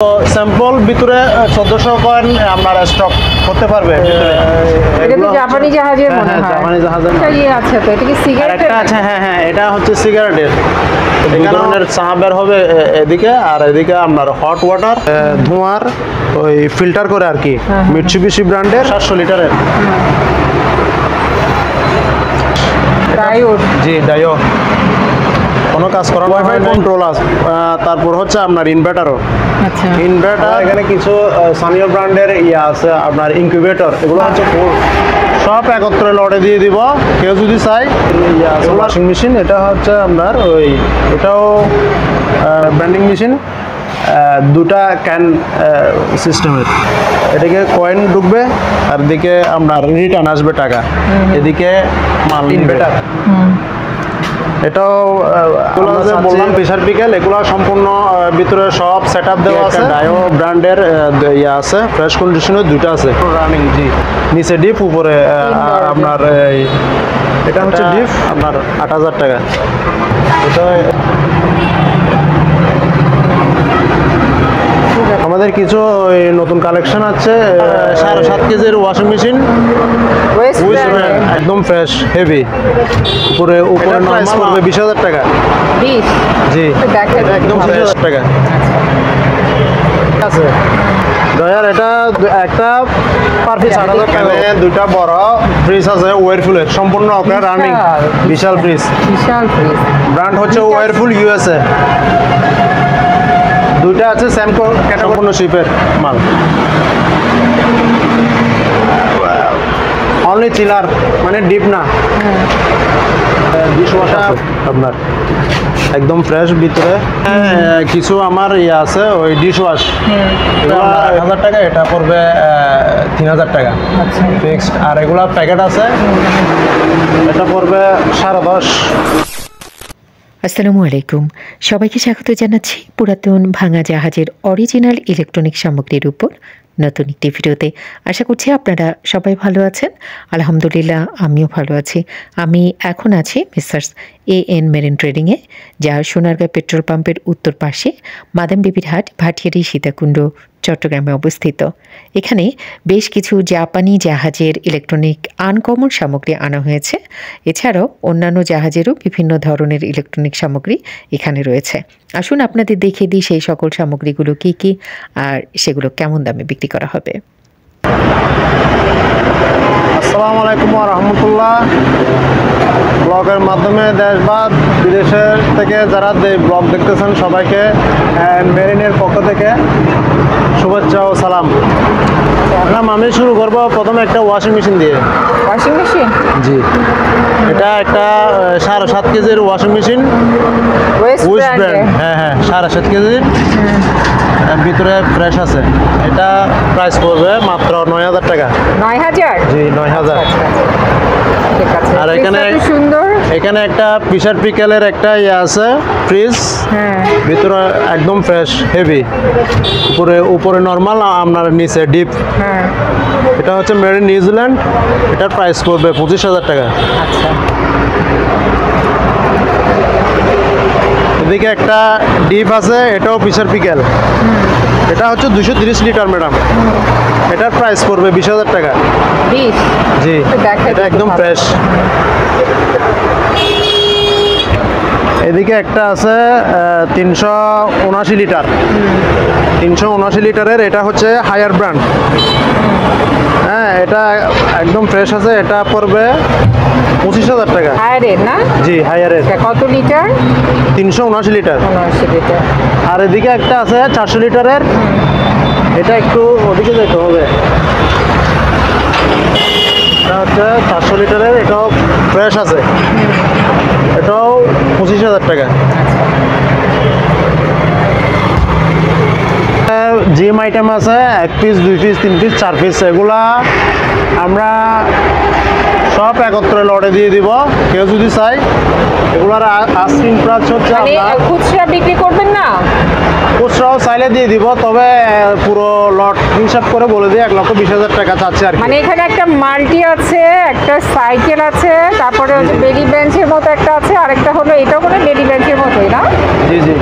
তো স্যাম্পল ভিতরে 1400 কয়েন আপনারা স্টক করতে পারবে। এটা তো জাপানি জাহাজের মনে হয়। জাপানি জাহাজের এটা ইয়ে আছে তো, এটা কি সিগারেট? একটা আছে, হ্যাঁ হ্যাঁ, এটা হচ্ছে সিগারেটের। এই ধরনের চা বের হবে এদিকে, আর এদিকে আপনার হট ওয়াটার ধোঁয়ার ওই ফিল্টার করে আর কি, মিৎসুবিশি ব্র্যান্ডের 700 লিটারের ডায়োড। জি ডায়োড, কোনো কাজ করার ওয়াইফাই কন্ট্রোল আছে। তারপর হচ্ছে আপনার ইনভার্টারও। আচ্ছা, ইনভার্টার এখানে কিছু সানিও ব্র্যান্ডের ইয়ে আছে আপনার ইনকিউবেটর, এগুলো হচ্ছে সব একত্রে লটে দিয়ে দিব। কেউ যদি চাই ওয়াশিং মেশিন, এটা হচ্ছে আপনার ওই এটাও ব্র্যান্ডিং মেশিন, দুটা ক্যান সিস্টেমের। এদিকে কয়েন ঢুকবে আর এদিকে আপনার রিটার্ন আসবে টাকা, এদিকে মাল ইনভার্টার। এটাও বললাম প্রেসার বিকেল, এগুলো সম্পূর্ণ ভিতরে সব সেট আপ দেওয়া আছে। ডায়ো ব্র্যান্ডের ইয়ে আছে, ফ্রেশ কন্ডিশনের দুটো আছে রানিং। জি, নিচে ডিপ, উপরে আপনার এটা হচ্ছে ডিপ আপনার 8000 টাকা। এটা আমাদের কিছু নতুন কালেকশন আছে। 7.5 কেজির ওয়াশিং মেশিন, একদম ফ্রেশ হেভি, উপরে প্রাইস পড়বে 20,000 টাকা। 20? জি, এটা একদম 20,000 টাকা আছে। ডয়ার এটা একটা পার পিস 8,000 টাকা। দুইটা বড় ফ্রিজ আছে ওয়ারফুলের, সম্পূর্ণ আপনার রানিং, বিশাল ফ্রিজ। বিশাল ফ্রিজ, ব্র্যান্ড হচ্ছে ওয়ারফুল ইউএসএ। দুইটা আছে স্যামকো সম্পূর্ণ শিপের মাল। অনলি চিলার, মানে ডিপ না। ডিশওয়াশার আপনার একদম ফ্রেশ ভিতরে। কিছু আমার ইয়ে আছে ওই ডিশওয়াশ, 1,000 টাকা, এটা পড়বে 3,000 টাকা ফিক্সড। আর এগুলা প্যাকেট আছে, এটা পড়বে 10.5। আসসালামু আলাইকুম, সবাইকে স্বাগত জানাচ্ছি পুরাতন ভাঙা জাহাজের অরিজিনাল ইলেকট্রনিক সামগ্রীর উপর নতুন একটি ভিডিওতে। আশা করছি আপনারা সবাই ভালো আছেন। আলহামদুলিল্লাহ, আমিও ভালো আছি। আমি এখন আছি মিস্টার্স AN মেরিন ট্রেডিংয়ে, যা সোনারগাঁ পেট্রোল পাম্পের উত্তর পাশে মাদাম বিবির হাট, ভাটিয়ারি, সীতাকুণ্ড, চট্টগ্রামে অবস্থিত। এখানে বেশ কিছু জাপানি জাহাজের ইলেকট্রনিক আনকমন সামগ্রী আনা হয়েছে। এছাড়াও অন্যান্য জাহাজেরও বিভিন্ন ধরনের ইলেকট্রনিক সামগ্রী এখানে রয়েছে। আসুন আপনাদের দেখিয়ে দিই সেই সকল সামগ্রীগুলো কী কী আর সেগুলো কেমন দামে বিক্রি করা হবে। আসসালামু আলাইকুম ওয়া রাহমাতুল্লাহ। ব্লগের মাধ্যমে দেশ বা বিদেশের থেকে যারা ব্লগ দেখতেছেন সবাইকে মেরিনের পক্ষ থেকে শুভেচ্ছা ও সালাম। আমি শুরু করবো প্রথমে একটা ওয়াশিং মেশিন দিয়ে। Washing machine? জি, এটা একটা 7.5 কেজির ওয়াশিং মেশিন, ওয়েস্ট ব্র্যান্ড। হ্যাঁ হ্যাঁ, 7.5 কেজির, ভিতরে ফ্রেশ আছে। এটা প্রাইস পড়বে মাত্র 9,000 টাকা। 9,000? জি, 9,000। ঠিক আছে। আর সুন্দর। এখানে একটা প্রেসার বিকেলের একটা ইয়ে আছে ফ্রিজ, ভিতরে একদম ফ্রেশ হেভি, উপরে নর্মাল, আপনার নিচে ডিপ। এটা হচ্ছে মেড ইন নিউজিল্যান্ড, এটার প্রাইস পড়বে 25,000 টাকা। আচ্ছা, এদিকে একটা ডিপ আছে, এটাও প্রেসার বিকেল, এটা হচ্ছে 230 লিটার ম্যাডাম। এটার প্রাইস পড়বে 20,000 টাকা। 20? জি, এটা একদম ফ্রেশ। এদিকে একটা আছে 379 লিটার, 379 লিটারের, এটা হচ্ছে হায়ার ব্র্যান্ড। হ্যাঁ, এটা একদম ফ্রেশ আছে, এটা পড়বে 25,000 টাকা। হায়ারের না? জি, হায়ারের। কত লিটার? 379 লিটার। 79 লিটার। আর এদিকে একটা আছে 400 লিটারের, এটা একটু ওদিকে যেতে হবে। এটা হচ্ছে 400 লিটারের, এটাও ফ্রেশ আছে, এটাও 25,000 টাকা। জিম আইটেম আছে 1 পিস, 2 পিস, 3 পিস, 4 পিস, এগুলা আমরা সব একত্রে লটে দিয়ে দিব। কেউ যদি চাই, এগুলার আস্কিং প্রাইস হচ্ছে, খুচরা বিক্রি করবেন না? খুচরাও চাইলে দিয়ে দিব, তবে পুরো লট হিসাব করে বলে দিই 1,20,000 টাকা চাচ্ছে আর কি। মানে এখানে একটা মাল্টি আছে, একটা সাইকেল আছে, তারপরে হচ্ছে বেডি বেঞ্চের মতো একটা আছে, আরেকটা হলো এটাও কোনো বেডি বেঞ্চের মতোই না? জি জি,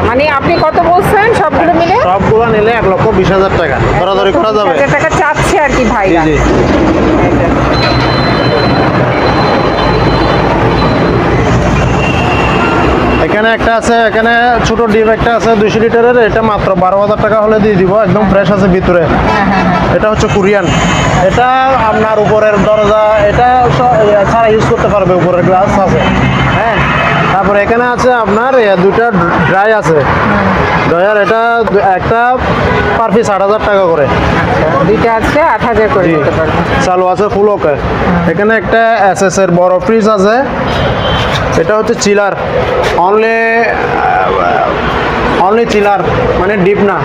মানে আপনি কত বলছেন সবগুলো মিলে? সবগুলো নিলে 1,20,000 টাকা দরাদরি করা যাবে। 1,20,000 টাকা চাচ্ছে আর কি জি ভাইরা। জি। এখানে একটা আছে, এখানে ছোট ডিপ একটা আছে 200 লিটারের, এটা মাত্র 12,000 টাকা হলে দিয়ে দিব, একদম ফ্রেশ আছে ভিতরে। এটা হচ্ছে কোরিয়ান, এটা আপনার উপরের দরজা এটা ছাড়া ইউজ করতে পারবে, উপরের গ্লাস আছে। হ্যাঁ, তারপরে এখানে আছে আপনার দুইটা ড্রাই আছে ড্রয়ার, এটা একটা পার পিস 8,000 টাকা করে। দুইটা আছে 8,000 করে দিতে পারবেন। চালু আছে ফুল ওকে। এখানে একটা এসএস এর বড় ফ্রিজ আছে, এটা হচ্ছে চিলার, অনলি চিলার, মানে ডিপ না।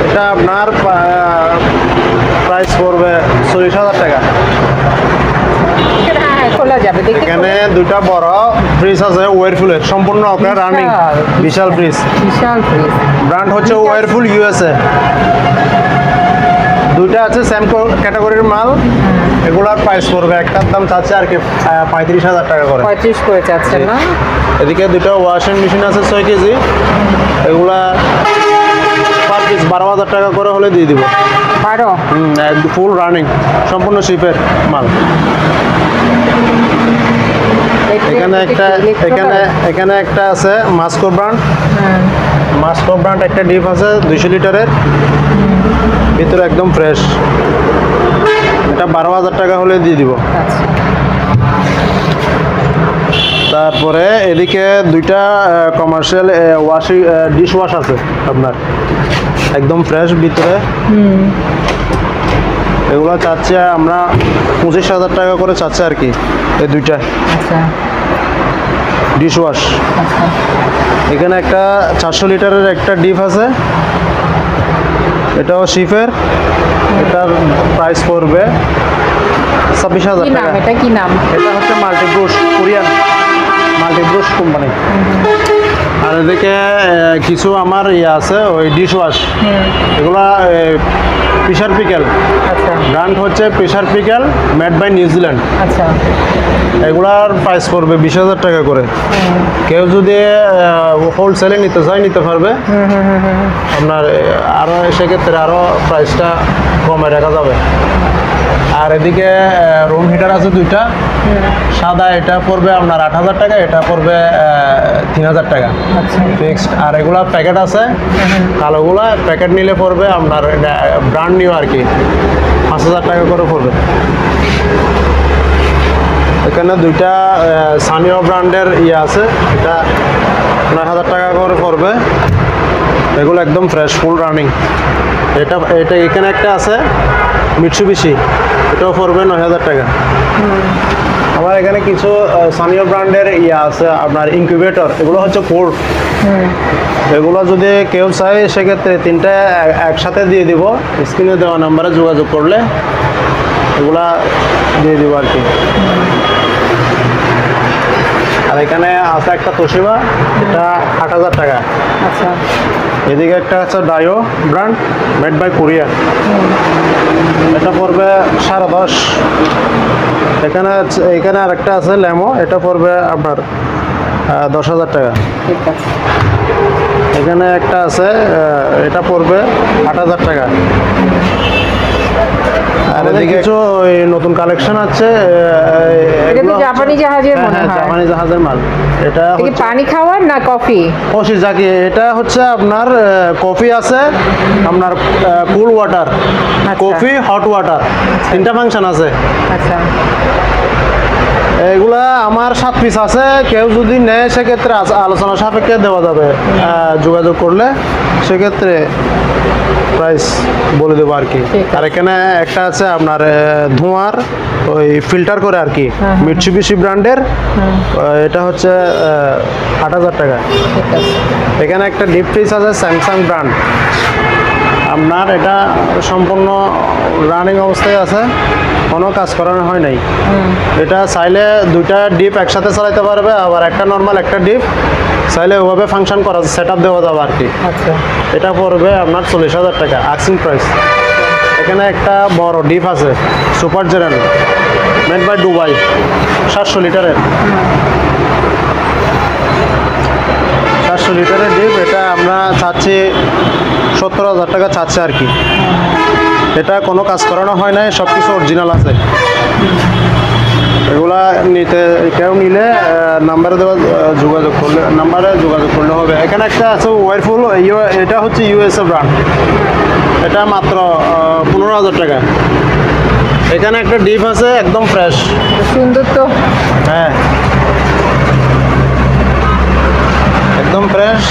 এটা আপনার প্রাইস পড়বে 40,000 টাকা। হ্যাঁ, খোলা যাবে দেখতে। এখানে দুটা বড় ফ্রিজ আছে ওয়ারফুলের, সম্পূর্ণ আপনার রানিং, বিশাল ফ্রিজ। বিশাল ফ্রিজ। ব্র্যান্ড হচ্ছে ওয়ারফুল ইউএসএ। দুইটা আছে সেম ক্যাটাগরির মাল, এগুলার প্রাইস পড়বে, একটার দাম চাচ্ছে আর কি 35,000 টাকা করে। 35 করে চাচ্ছেন না? এদিকে দুটো ওয়াশিং মেশিন আছে 6 কেজি, এগুলা পার পিস 12,000 টাকা করে হলে দিয়ে দিব। 12? ফুল রানিং, সম্পূর্ণ শিপের মাল। এখানে একটা আছে মাস্কো ব্র্যান্ড, মাস্কো ব্র্যান্ড একটা ডিপ আছে 200 লিটারের, ভিতরে একদম ফ্রেশ, এটা 12,000 টাকা হলে দিয়ে দিব। আচ্ছা। তারপরে এদিকে দুইটা কমার্শিয়াল ডিশ ওয়াশ আছে আপনার, একদম ফ্রেশ ভিতরে। এগুলো চাচ্ছে আমরা 25,000 টাকা করে চাচ্ছে আর কি, এই দুইটা আচ্ছা ডিশ ওয়াশ। আচ্ছা। এখানে একটা 400 লিটারের একটা ডিপ আছে, এটাও শিফের, এটার প্রাইস পড়বে 26,000 কি নাম টাকা। এটা, কি নাম? এটা হচ্ছে মাল্টিব্রুশ, কোরিয়ান মাল্টিব্রুশ কোম্পানি। আর এদিকে কিছু আমার আছে ওই ডিশ ওয়াশ, এগুলা প্রেসার পিকেল, আচ্ছা ব্র্যান্ড হচ্ছে pressure pickle, made by New Zealand. আচ্ছা। এগুলার প্রাইস পড়বে 20,000 টাকা করে। কেউ যদি হোলসেলে নিতে চায় নিতে পারবে, আপনার আরও সেক্ষেত্রে আরও প্রাইসটা কমে রাখা যাবে। আর এদিকে রুম হিটার আছে দুইটা, সাদা এটা পড়বে আপনার 8,000 টাকা, এটা পড়বে 3,000 টাকা ফিক্সড। আর এগুলা প্যাকেট আছে, কালোগুলা প্যাকেট নিলে পড়বে আপনার ব্র্যান্ড নিউ আর কি 5,000 টাকা করে পড়বে। এখানে দুইটা সানিও ব্র্যান্ডের আছে, এটা 9,000 টাকা করে পড়বে, এগুলো একদম ফ্রেশ ফুল রানিং। এটা এখানে একটা আছে মিটসুবিশি, এটাও পড়বে 9,000 টাকা। আমার এখানে কিছু সানিও ব্র্যান্ডের আছে আপনার ইনকিউবেটর, এগুলো হচ্ছে কোল্ড, এগুলো যদি কেউ চায় সেক্ষেত্রে তিনটা একসাথে দিয়ে দিব, স্ক্রিনে দেওয়া নাম্বারে যোগাযোগ করলে এগুলা দিয়ে দিব আর কি। আর এখানে আছে একটা তোশিবা, এটা 8,000 টাকা। আচ্ছা। এদিকে একটা আছে ডায়ো ব্র্যান্ড, মেড বাই কোরিয়া, এটা পড়বে 10.5। এখানে আরেকটা আছে ল্যামো, এটা পড়বে আপনার 10,000 টাকা। ঠিক আছে। এখানে একটা আছে, এটা পড়বে 8,000 টাকা। আর এদিকে কিছু ওই নতুন কালেকশন আছে, এটা তো জাপানি জাহাজের মনে হয়। জাপানি জাহাজের মাল। এটা কি পানি খাওয়ার না কফি? কফি জাকি, এটা হচ্ছে আপনার কফি আছে, আপনার কুল ওয়াটার, কফি, হট ওয়াটার, তিনটা ফাংশন আছে। আচ্ছা। এগুলা আমার 7 পিস আছে, কেউ যদি নেয় সেক্ষেত্রে আলোচনা সাপেক্ষে দেওয়া যাবে, যোগাযোগ করলে সেক্ষেত্রে প্রাইস বলে দেবো আর কি। আর এখানে একটা আছে আপনার ধোঁয়ার ওই ফিল্টার করে আর কি, মিটসুবিশি ব্র্যান্ডের, এটা হচ্ছে 8,000 টাকা। এখানে একটা ডিপ ফ্রিজ আছে স্যামসাং ব্র্যান্ড, আপনার এটা সম্পূর্ণ রানিং অবস্থায় আছে, কোনো কাজ করানো হয় নাই। এটা চাইলে দুইটা ডিপ একসাথে চালাতে পারবে, আবার একটা নর্মাল একটা ডিপ চাইলে ওভাবে ফাংশন করা সেট আপ দেওয়া যাবে আর কি। আচ্ছা। এটা পড়বে আপনার 40,000 টাকা আক্সিং প্রাইস। এখানে একটা বড় ডিপ আছে super general, made by Dubai, 700 লিটারের, 150 লিটারের ডিপ, এটা আমরা চাচ্ছি 70,000 টাকা চাচ্ছে আর কি। এটা কোনো কাজ করানো হয় নাই, সব কিছু অরিজিনাল আছে। এগুলা নিতে কেউ নিলে নাম্বারে যোগাযোগ করলে হবে। এখানে একটা আছে ওয়ারফুল, এটা হচ্ছে ইউএসএ ব্র্যান্ড, এটা মাত্র 15,000 টাকা। এখানে একটা ডিপ আছে একদম ফ্রেশ, সুন্দর তো। হ্যাঁ একদম ফ্রেশ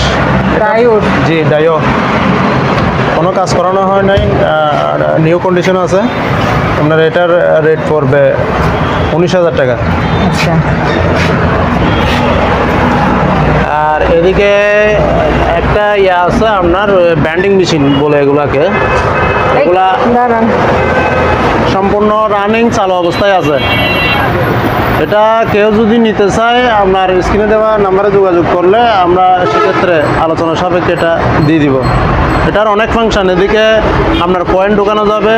ডায়োড। জি ডায়ো, কোনো কাজ করানো হয় নাই, নিউ কন্ডিশন আছে। আপনার এটার রেট পড়বে 19,000 টাকা। আচ্ছা, আর এদিকে একটা ইয়ে আছে আপনার ব্যান্ডিং মেশিন বলে এগুলাকে, এগুলা দাঁড়ান। সম্পূর্ণ রানিং চালু অবস্থায় আছে। এটা কেউ যদি নিতে চায় আপনার স্ক্রিনে দেওয়া নাম্বারে যোগাযোগ করলে আমরা সেক্ষেত্রে আলোচনা সাপেক্ষে এটা দিয়ে দিব। এটার অনেক ফাংশন, এদিকে আপনার কয়েন ঢোকানো যাবে,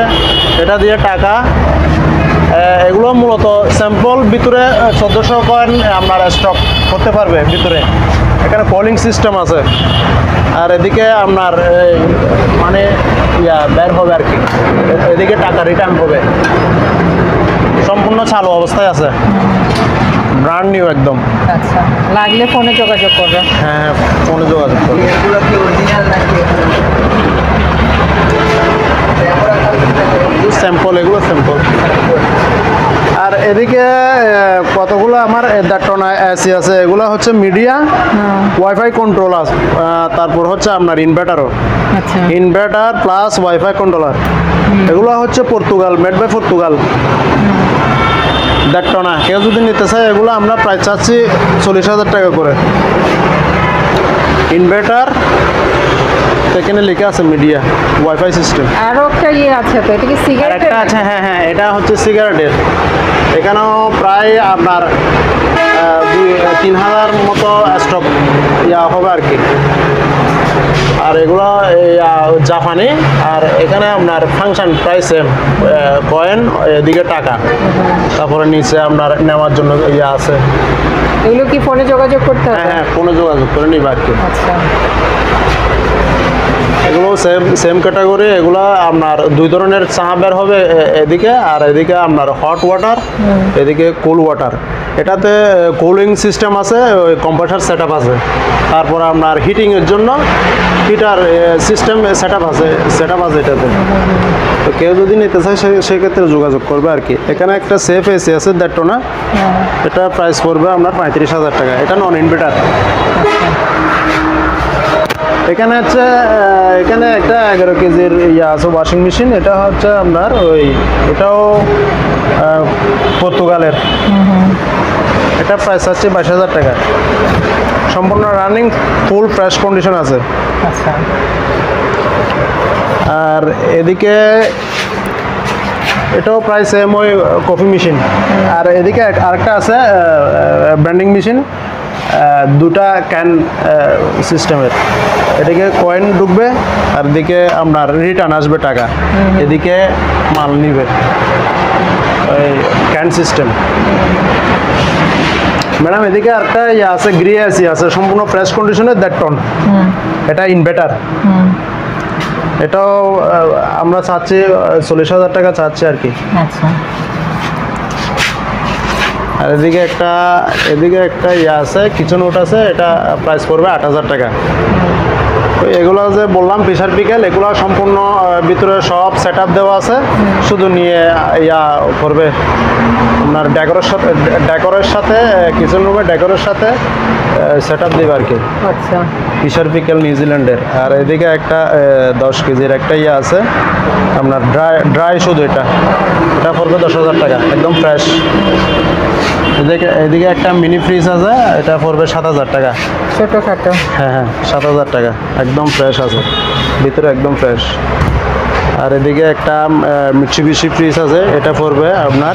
এটা দিয়ে টাকা, এগুলো মূলত স্যাম্পল ভিতরে 1400 কয়েন আপনার স্টক করতে পারবে ভিতরে। এখানে কলিং সিস্টেম আছে, আর এদিকে আপনার মানে বের হবে আর কি, এদিকে টাকা রিটার্ন হবে। সম্পূর্ণ চালু অবস্থায় আছে, ব্র্যান্ড নিউ একদম। আচ্ছা, লাগলে ফোনে যোগাযোগ করবে। হ্যাঁ ফোনে যোগাযোগ করবে। এগুলো কি অরিজিনাল নাকি? স্যাম্পল, এগুলো স্যাম্পল। আর এদিকে কতগুলো আমার দেড়টনা এসি আছে, এগুলো হচ্ছে মিডিয়া, ওয়াইফাই কন্ট্রোল আছে, তারপর হচ্ছে আপনার ইনভার্টারও, আচ্ছা, ইনভার্টার প্লাস ওয়াইফাই কন্ট্রোলার। এগুলো হচ্ছে পর্তুগাল, মেড বাই পর্তুগাল, দেড়টনা। কেউ যদি নিতে চায় এগুলো আমরা প্রায় চাচ্ছি 40,000 টাকা করে। ইনভার্টার, এখানে লেখা আছে মিডিয়া, ওয়াইফাই সিস্টেম। আরো একটা ইয়ে আছে তো, এটা কি আর সিগারেট? একটা আছে, হ্যাঁ হ্যাঁ, এটা হচ্ছে সিগারেটের। এখানেও প্রায় আপনার 3,000 মতো স্টক হবে আর কি। আর এগুলো জাপানি, আর এখানে আপনার ফাংশন প্রায় সেম, কয়েন, এদিকে টাকা, তারপরে নিচে আপনার নেওয়ার জন্য আছে। এগুলো কি ফোনে যোগাযোগ করতে হ্যাঁ হবে? হ্যাঁ ফোনে যোগাযোগ করে নিবা আর কি। আচ্ছা, এগুলো সেম ক্যাটাগরি। এগুলো আপনার দুই ধরনের চা বের হবে এদিকে, আর এদিকে আপনার হট ওয়াটার, এদিকে কুল ওয়াটার। এটাতে কুলিং সিস্টেম আছে, ওই কম্প্রেসার সেট আপ আছে, তারপর আপনার হিটিংয়ের জন্য হিটার সিস্টেম সেট আপ আছে এটাতে। তো কেউ যদি নিতে চায় সেক্ষেত্রে যোগাযোগ করবে আর কি। এখানে একটা সেফ এসি আছে দেড়টনা, এটা প্রাইস পড়বে আপনার 35,000 টাকা। এটা নন ইনভার্টার। এখানে হচ্ছে এখানে একটা 11 কেজির আছে ওয়াশিং মেশিন, এটা হচ্ছে আপনার এটাও পর্তুগালের। এটা প্রাইস আছে 22,000 টাকা। সম্পূর্ণ রানিং, ফুল ফ্রেশ কন্ডিশন আছে। আচ্ছা, আর এদিকে এটাও প্রায় সেম, ওই কফি মেশিন। আর এদিকে আরেকটা আছে ব্র্যান্ডিং মেশিন, দুটা ক্যান সিস্টেমের। এদিকে কয়েন ঢুকবে, আর এদিকে আপনার রিটার্ন আসবে টাকা, এদিকে মাল নিবে, ওই ক্যান সিস্টেম। ম্যাডাম এদিকে আরেকটা আছে গ্রি এসি আছে, সম্পূর্ণ ফ্রেশ কন্ডিশনের 1.5 টন। এটা ইনভার্টার। এটাও আমরা চাচ্ছি 40,000 টাকা চাচ্ছি আর কি। আচ্ছা, আর এদিকে একটা আছে কিচেন ওট আছে, এটা প্রাইস পড়বে 8,000 টাকা। তো এগুলো যে বললাম প্রেসার পিকেল, এগুলো সম্পূর্ণ ভিতরে সব সেট আপ দেওয়া আছে, শুধু নিয়ে করবে আপনার ডেকোরের সাথে কিচেন রুমে ডেকোরের সাথে সেট আপ দেবে আর কি। আচ্ছা, প্রেসার পিকেল নিউজিল্যান্ডের। আর এদিকে একটা 10 কেজির একটা আছে আপনার ড্রাই শুধু, এটা পড়বে 10,000 টাকা, একদম ফ্রেশ। এদিকে একটা মিনি ফ্রিজ আছে, এটা পড়বে 7,000 টাকা। ছোটখাটো। হ্যাঁ 7,000 টাকা, একদম ফ্রেশ আছে ভিতরে, একদম ফ্রেশ। আর এদিকে একটা মিটসুবিশি ফ্রিজ আছে, এটা পড়বে আপনার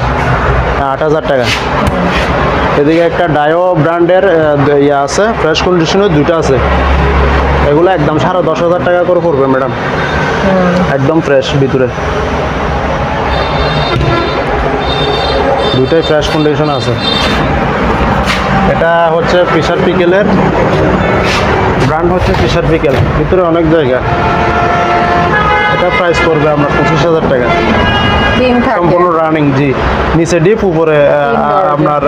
8,000 টাকা। এদিকে একটা ডায়ো ব্র্যান্ডের আছে, ফ্রেশ কন্ডিশনের দুটো আছে, এগুলো একদম 10,500 টাকা করে পড়বে ম্যাডাম, একদম ফ্রেশ ভিতরে, দুটোই ফ্রেশ কন্ডিশন আছে। এটা হচ্ছে ফিশার পিকেলের ব্র্যান্ড, হচ্ছে ফিশার পিকেল, ভিতরে অনেক জায়গা। এটা প্রাইস পড়বে আপনার 25,000 টাকা, ডিম থাকে সম্পূর্ণ রানিং। জি, নিচে ডিপ, উপরে আপনার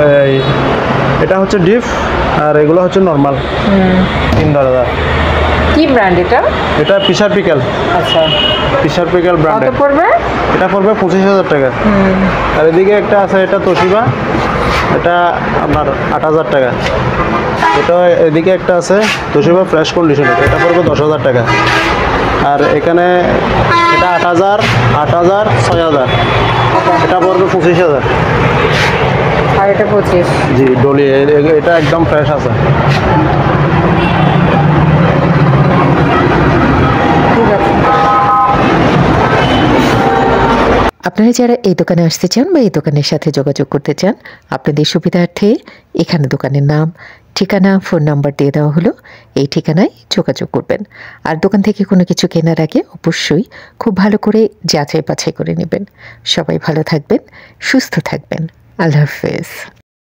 এটা হচ্ছে ডিপ, আর এগুলো হচ্ছে নর্মাল। 3,000। কি ব্র্যান্ড এটা? এটা ফিশার পিকেল, আচ্ছা, ফিশার পিকেল কত ব্র্যান্ডের। পড়বে? এটা পড়বে 25,000 টাকা। আর এদিকে একটা আছে, এটা তোশিবা, এটা আপনার 8,000 টাকা। এটা এদিকে একটা আছে তোশিবা ফ্রেশ কন্ডিশন, এটা পড়বে 10,000 টাকা। আর এখানে এটা 8,000, 8,000, 6,000, এটা পড়বে 25,000। আর এটা 25। জি, ডলি, এটা একদম ফ্রেশ আছে। ঠিক আছে। আপনারা যারা এই দোকানে আসতে চান বা এই দোকানের সাথে যোগাযোগ করতে চান, আপনাদের সুবিধার্থে এখানে দোকানের নাম, ঠিকানা, ফোন নাম্বার দিয়ে দেওয়া হলো। এই ঠিকানায় যোগাযোগ করবেন। আর দোকান থেকে কোনো কিছু কেনার আগে অবশ্যই খুব ভালো করে যাচাই বাছাই করে নেবেন। সবাই ভালো থাকবেন, সুস্থ থাকবেন। আল্লাহ হাফেজ।